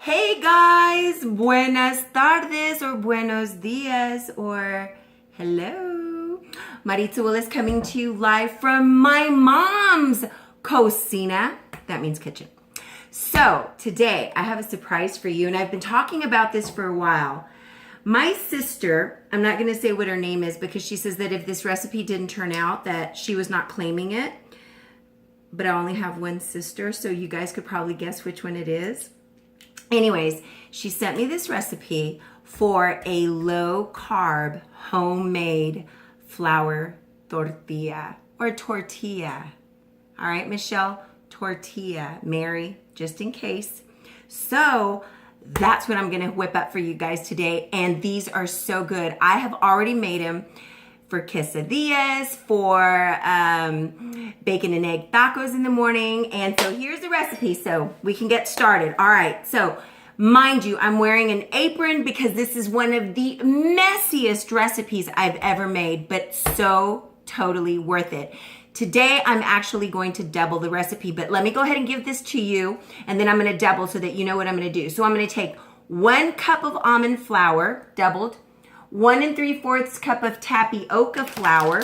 Hey guys, buenas tardes or buenos dias or hello. Maritza Will is coming to you live from my mom's cocina. That means kitchen. So today I have a surprise for you, and I've been talking about this for a while. My sister, I'm not going to say what her name is because she says that if this recipe didn't turn out that she was not claiming it. But I only have one sister, so you guys could probably guess which one it is. Anyways, she sent me this recipe for a low-carb, homemade flour tortilla or tortilla. All right, Michelle, tortilla. Mary, just in case. So that's what I'm going to whip up for you guys today, and these are so good. I have already made them for quesadillas, for bacon and egg tacos in the morning. And so here's the recipe so we can get started. All right, so mind you, I'm wearing an apron because this is one of the messiest recipes I've ever made, but so totally worth it. Today, I'm actually going to double the recipe, but let me go ahead and give this to you, and then I'm gonna double so that you know what I'm gonna do. So I'm gonna take 1 cup of almond flour, doubled, 1 3/4 cup of tapioca flour.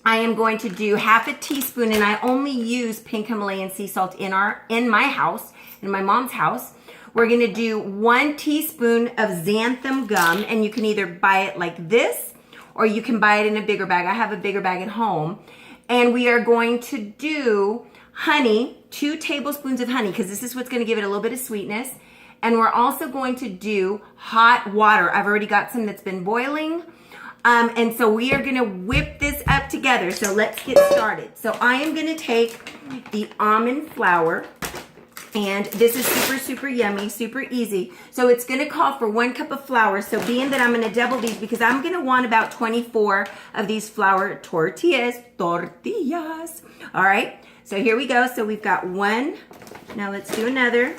I am going to do 1/2 teaspoon, and I only use pink Himalayan sea salt in my house, in my mom's house. We're gonna do 1 teaspoon of xanthan gum, and you can either buy it like this, or you can buy it in a bigger bag. I have a bigger bag at home. And we are going to do honey, 2 tablespoons of honey, because this is what's gonna give it a little bit of sweetness. And we're also going to do hot water. I've already got some that's been boiling. And so we are gonna whip this up together. So let's get started. So I am gonna take the almond flour, and this is super, super yummy, super easy. So it's gonna call for 1 cup of flour. So being that I'm gonna double these because I'm gonna want about 24 of these flour tortillas. All right, so here we go. So we've got 1, now let's do another.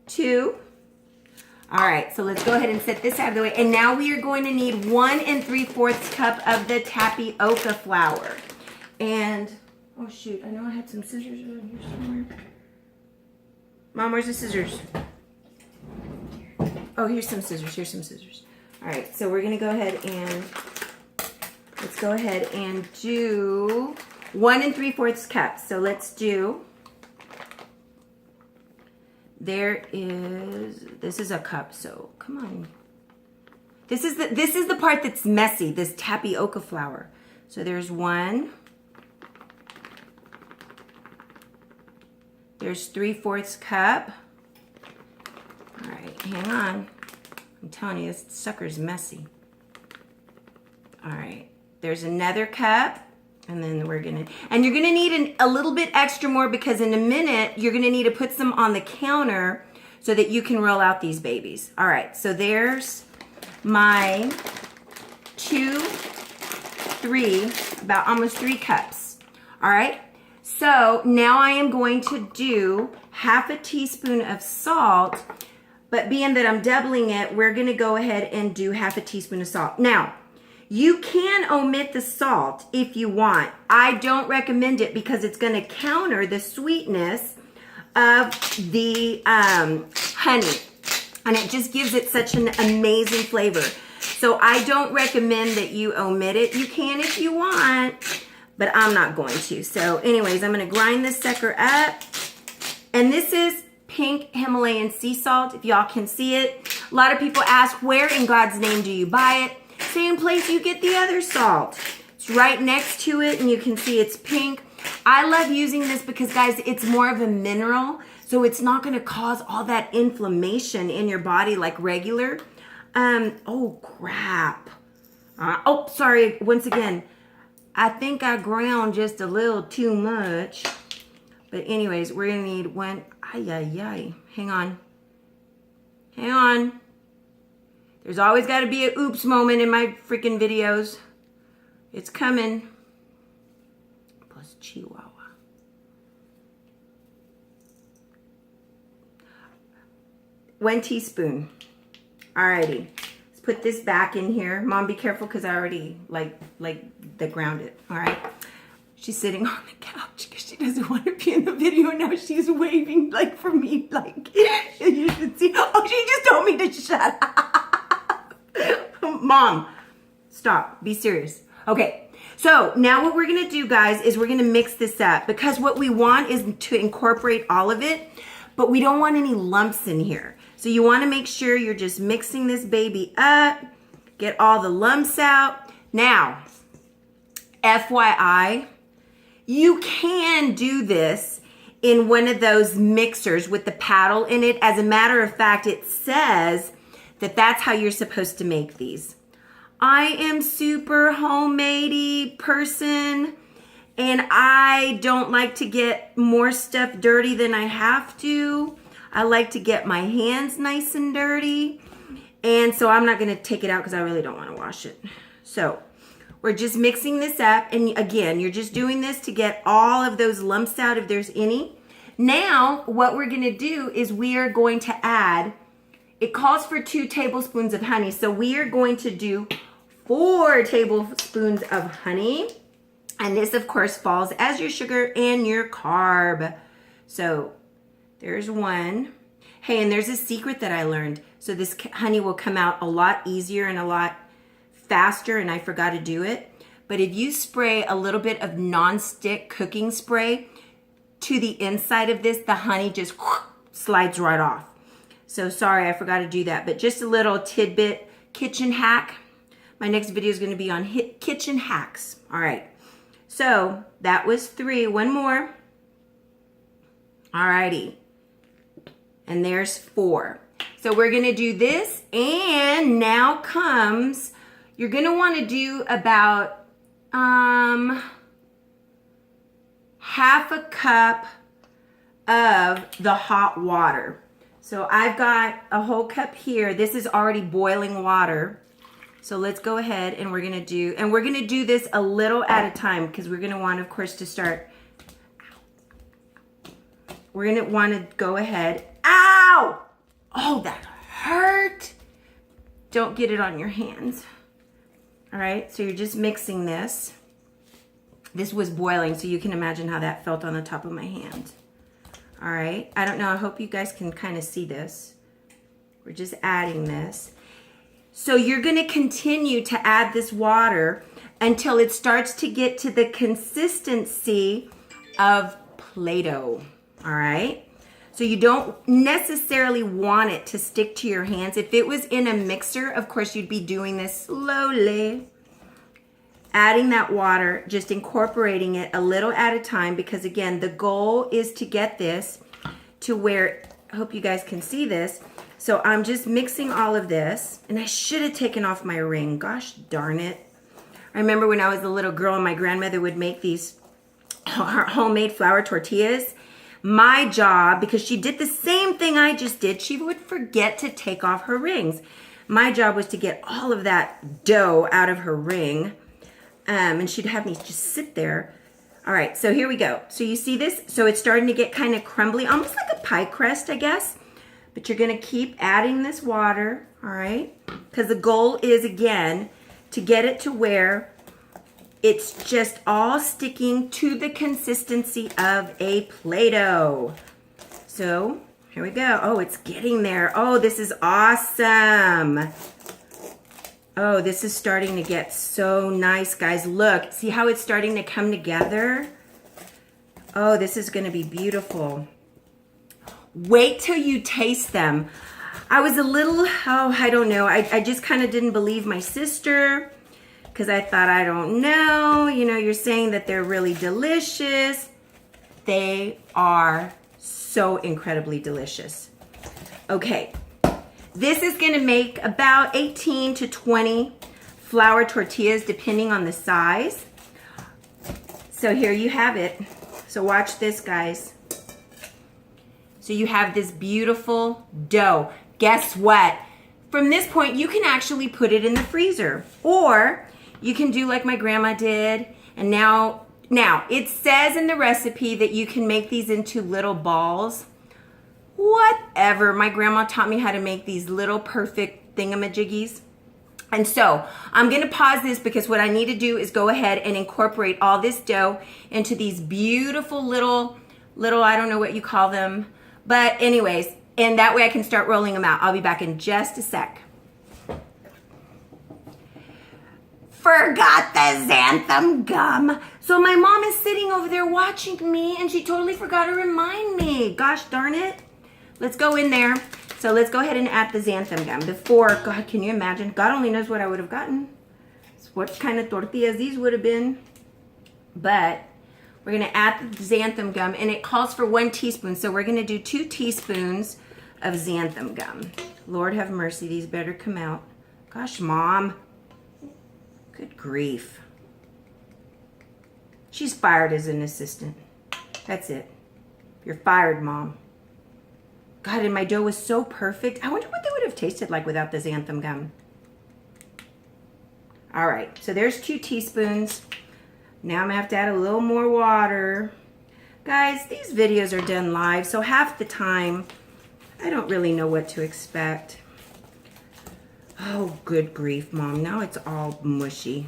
2. All right, so let's go ahead and set this out of the way. And now we are going to need 1 3/4 cup of the tapioca flour. And, oh shoot, I know I had some scissors around here somewhere. Mom, where's the scissors? Oh, here's some scissors, here's some scissors. All right, so we're gonna go ahead and, let's go ahead and do 1 3/4 cups. So let's do, this is a cup, so come on. This is the part that's messy, this tapioca flour. So there's 1. There's 3/4 cup. All right, hang on. I'm telling you, this sucker's messy. All right, there's another cup. And then you're gonna need a little bit extra more because in a minute, you're gonna need to put some on the counter so that you can roll out these babies. All right, so there's my 2, 3, about almost 3 cups. All right, so now I am going to do 1/2 teaspoon of salt, but being that I'm doubling it, we're gonna go ahead and do 1/2 teaspoon of salt. Now, you can omit the salt if you want. I don't recommend it because it's going to counter the sweetness of the honey. And it just gives it such an amazing flavor. So I don't recommend that you omit it. You can if you want, but I'm not going to. So anyways, I'm going to grind this sucker up. And this is pink Himalayan sea salt, if y'all can see it. A lot of people ask, where in God's name do you buy it? Same place you get the other salt. It's right next to it, and you can see it's pink. I love using this because, guys, it's more of a mineral, so it's not going to cause all that inflammation in your body like regular. Oh, crap. Oh, sorry. Once again, I think I ground just a little too much. But anyways, we're going to need 1. Hang on. Hang on. There's always got to be a oops moment in my freaking videos. It's coming. Plus Chihuahua. One teaspoon. Alrighty. Let's put this back in here. Mom, be careful because I already like the ground it. Alright. She's sitting on the couch because she doesn't want to be in the video. Now she's waving like for me, like you should see. Oh, she just told me to shut up. Mom, stop. Be serious. Okay. So now what we're going to do, guys, is we're going to mix this up because what we want is to incorporate all of it, but we don't want any lumps in here. So you want to make sure you're just mixing this baby up, get all the lumps out. Now, FYI, you can do this in one of those mixers with the paddle in it. As a matter of fact, it says that that's how you're supposed to make these. I am super homemade-y person, and I don't like to get more stuff dirty than I have to. I like to get my hands nice and dirty, and so I'm not going to take it out because I really don't want to wash it. So we're just mixing this up, and again, you're just doing this to get all of those lumps out if there's any. Now, what we're going to do is we are going to add, it calls for 2 tablespoons of honey, so we are going to do 4 tablespoons of honey. And this, of course, falls as your sugar and your carb. So there's 1. Hey, and there's a secret that I learned. So this honey will come out a lot easier and a lot faster, and I forgot to do it. But if you spray a little bit of non-stick cooking spray to the inside of this, the honey just slides right off. So sorry, I forgot to do that. But just a little tidbit, kitchen hack. My next video is going to be on kitchen hacks. All right. So that was 3. 1 more. All righty. And there's 4. So we're going to do this. And now comes, you're going to want to do about half a cup of the hot water. So I've got a whole cup here. This is already boiling water. So let's go ahead and we're going to do this a little at a time because we're going to want, of course, to start. We're going to want to go ahead. Ow! Oh, that hurt. Don't get it on your hands. All right, so you're just mixing this. This was boiling, so you can imagine how that felt on the top of my hand. All right, I don't know. I hope you guys can kind of see this. We're just adding this. So you're going to continue to add this water until it starts to get to the consistency of Play-Doh, all right? So you don't necessarily want it to stick to your hands. If it was in a mixer, of course, you'd be doing this slowly. Adding that water, just incorporating it a little at a time because, again, the goal is to get this to where, I hope you guys can see this. So I'm just mixing all of this, and I should have taken off my ring. Gosh darn it. I remember when I was a little girl and my grandmother would make these homemade flour tortillas. My job, because she did the same thing I just did, she would forget to take off her rings. My job was to get all of that dough out of her ring, and she'd have me just sit there. All right, so here we go. So you see this? So it's starting to get kind of crumbly, almost like a pie crust, I guess. But you're going to keep adding this water, all right? Because the goal is, again, to get it to where it's just all sticking to the consistency of a Play-Doh. So here we go. Oh, it's getting there. Oh, this is awesome. Oh, this is starting to get so nice, guys. Look, see how it's starting to come together? Oh, this is going to be beautiful. Wait till you taste them. I was a little, I don't know. I just kind of didn't believe my sister because I thought, I don't know. You know, you're saying that they're really delicious. They are so incredibly delicious. Okay, this is going to make about 18 to 20 flour tortillas depending on the size. So here you have it. So watch this, guys. So you have this beautiful dough. Guess what? From this point, you can actually put it in the freezer. Or you can do like my grandma did. And now it says in the recipe that you can make these into little balls. Whatever. My grandma taught me how to make these little perfect thingamajiggies. And so I'm going to pause this because what I need to do is go ahead and incorporate all this dough into these beautiful little, I don't know what you call them. But anyways, and that way I can start rolling them out. I'll be back in just a sec. Forgot the xanthan gum. So my mom is sitting over there watching me and she totally forgot to remind me. Gosh darn it. Let's go in there. So let's go ahead and add the xanthan gum. Before, God, can you imagine? God only knows what I would have gotten. What kind of tortillas these would have been. But we're going to add the xanthan gum, and it calls for 1 teaspoon. So we're going to do 2 teaspoons of xanthan gum. Lord have mercy, these better come out. Gosh, Mom. Good grief. She's fired as an assistant. That's it. You're fired, Mom. God, and my dough was so perfect. I wonder what they would have tasted like without the xanthan gum. All right, so there's 2 teaspoons. Now I'm gonna have to add a little more water. Guys, these videos are done live, so half the time, I don't really know what to expect. Oh, good grief, Mom. Now it's all mushy.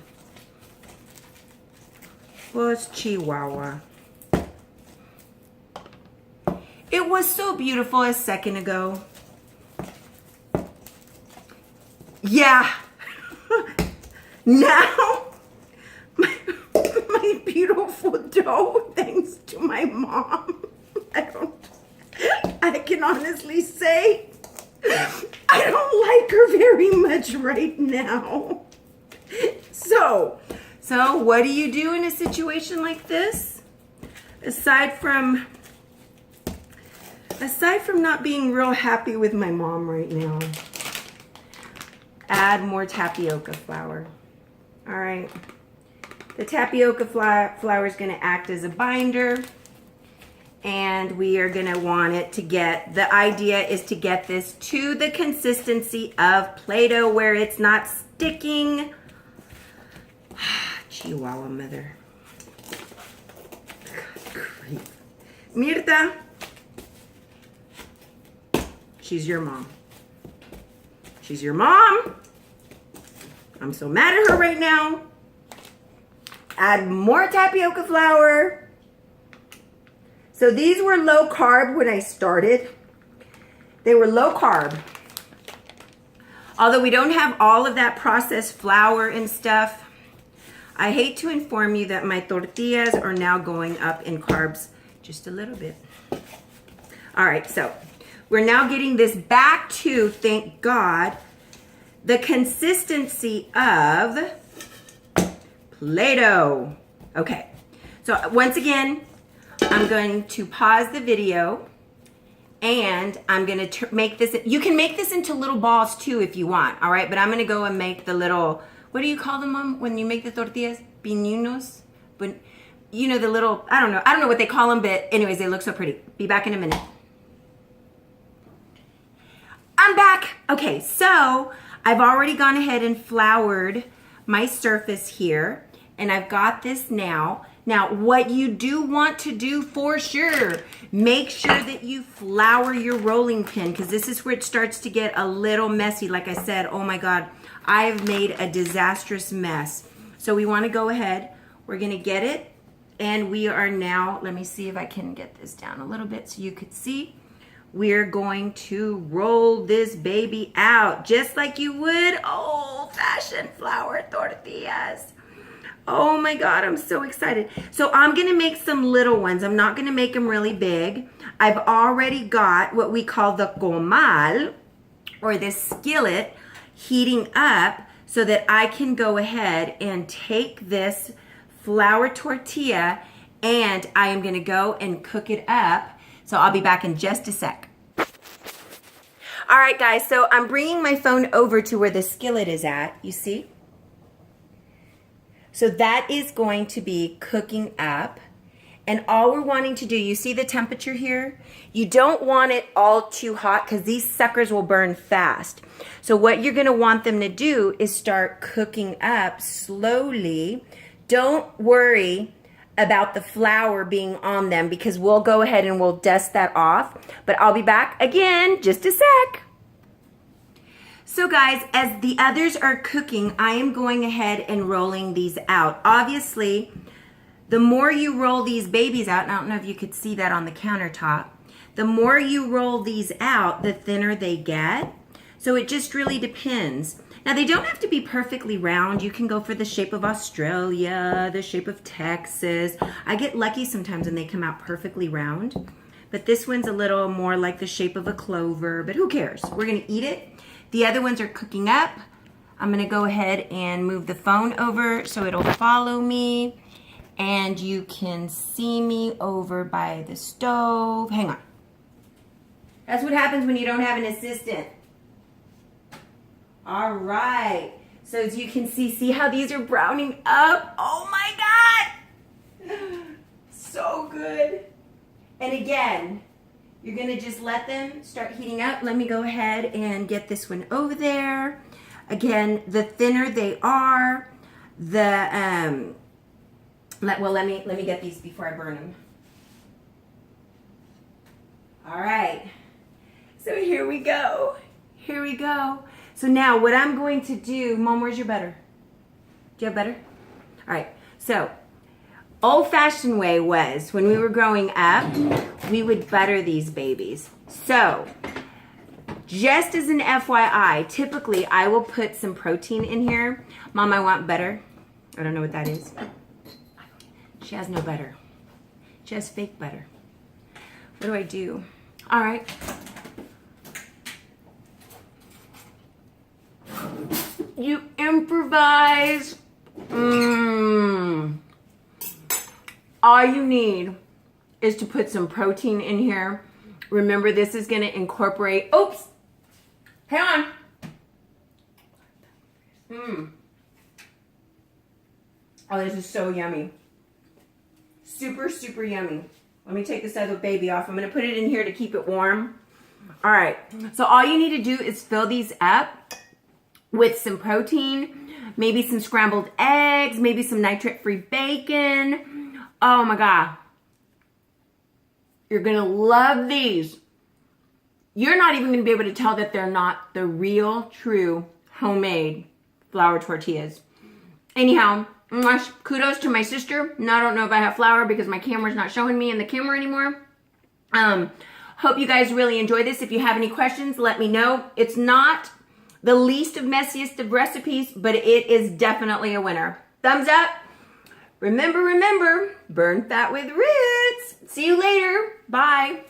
Well, it's Chihuahua. It was so beautiful a second ago. Yeah. Now, my beautiful dough, thanks to my mom, I can honestly say, I don't like her very much right now. So what do you do in a situation like this? Aside from not being real happy with my mom right now, add more tapioca flour. All right. The tapioca flour is going to act as a binder, and we are going to want it to get, the idea is to get this to the consistency of Play-Doh where it's not sticking. Chihuahua mother. God grief. Mirta. She's your mom. She's your mom. I'm so mad at her right now. Add more tapioca flour. So these were low carb when I started. They were low carb. Although we don't have all of that processed flour and stuff, I hate to inform you that my tortillas are now going up in carbs just a little bit. All right, so we're now getting this back to, thank God, the consistency of Play-Doh. Okay, so once again, I'm going to pause the video and I'm going to make this, you can make this into little balls too if you want, all right? But I'm going to go and make the little, what do you call them, Mom, when you make the tortillas? Piñunos? But you know, the little, I don't know what they call them, but anyways, they look so pretty. Be back in a minute. I'm back. Okay, so I've already gone ahead and floured my surface here, and I've got this now. Now, what you do want to do for sure, make sure that you flour your rolling pin, because this is where it starts to get a little messy. Like I said, oh my God, I have made a disastrous mess. So we want to go ahead, we're going to get it, and we are now, let me see if I can get this down a little bit so you could see. We're going to roll this baby out just like you would old-fashioned flour tortillas. Oh my God, I'm so excited. So I'm gonna make some little ones. I'm not gonna make them really big. I've already got what we call the comal, or this skillet, heating up so that I can go ahead and take this flour tortilla and I am gonna go and cook it up. So I'll be back in just a sec. All right, guys, so I'm bringing my phone over to where the skillet is at, you see? So that is going to be cooking up. And all we're wanting to do, you see the temperature here? You don't want it all too hot because these suckers will burn fast. So what you're gonna want them to do is start cooking up slowly. Don't worry about the flour being on them because we'll go ahead and we'll dust that off. But I'll be back again, just a sec. So guys, as the others are cooking, I am going ahead and rolling these out. Obviously, the more you roll these babies out, and I don't know if you could see that on the countertop, the more you roll these out, the thinner they get. So it just really depends. Now they don't have to be perfectly round. You can go for the shape of Australia, the shape of Texas. I get lucky sometimes when they come out perfectly round. But this one's a little more like the shape of a clover, but who cares? We're gonna eat it. The other ones are cooking up. I'm gonna go ahead and move the phone over so it'll follow me and you can see me over by the stove. Hang on. That's what happens when you don't have an assistant. All right. So as you can see how these are browning up? Oh my God. So good. And again, you're gonna just let them start heating up. Let me go ahead and get this one over there. Again, the thinner they are, the let me get these before I burn them. All right. So here we go. Here we go. So now what I'm going to do, Mom, where's your butter? Do you have butter? All right. So old-fashioned way was when we were growing up, we would butter these babies. So just as an FYI, typically I will put some protein in here. Mom, I want butter. I don't know what that is. She has no butter. She has fake butter. What do I do? All right. You improvise. All you need is to put some protein in here. Remember, this is going to incorporate, oops, hang on. Oh, this is so yummy. Super, super yummy. Let me take this other baby off. I'm going to put it in here to keep it warm. All right. So all you need to do is fill these up with some protein, maybe some scrambled eggs, maybe some nitrate-free bacon. Oh my God. You're going to love these. You're not even going to be able to tell that they're not the real, true, homemade flour tortillas. Anyhow, kudos to my sister. Now I don't know if I have flour because my camera's not showing me in the camera anymore. Hope you guys really enjoy this. If you have any questions, let me know. It's not the least of messiest of recipes, but it is definitely a winner. Thumbs up. Remember, burn fat with roots. See you later. Bye.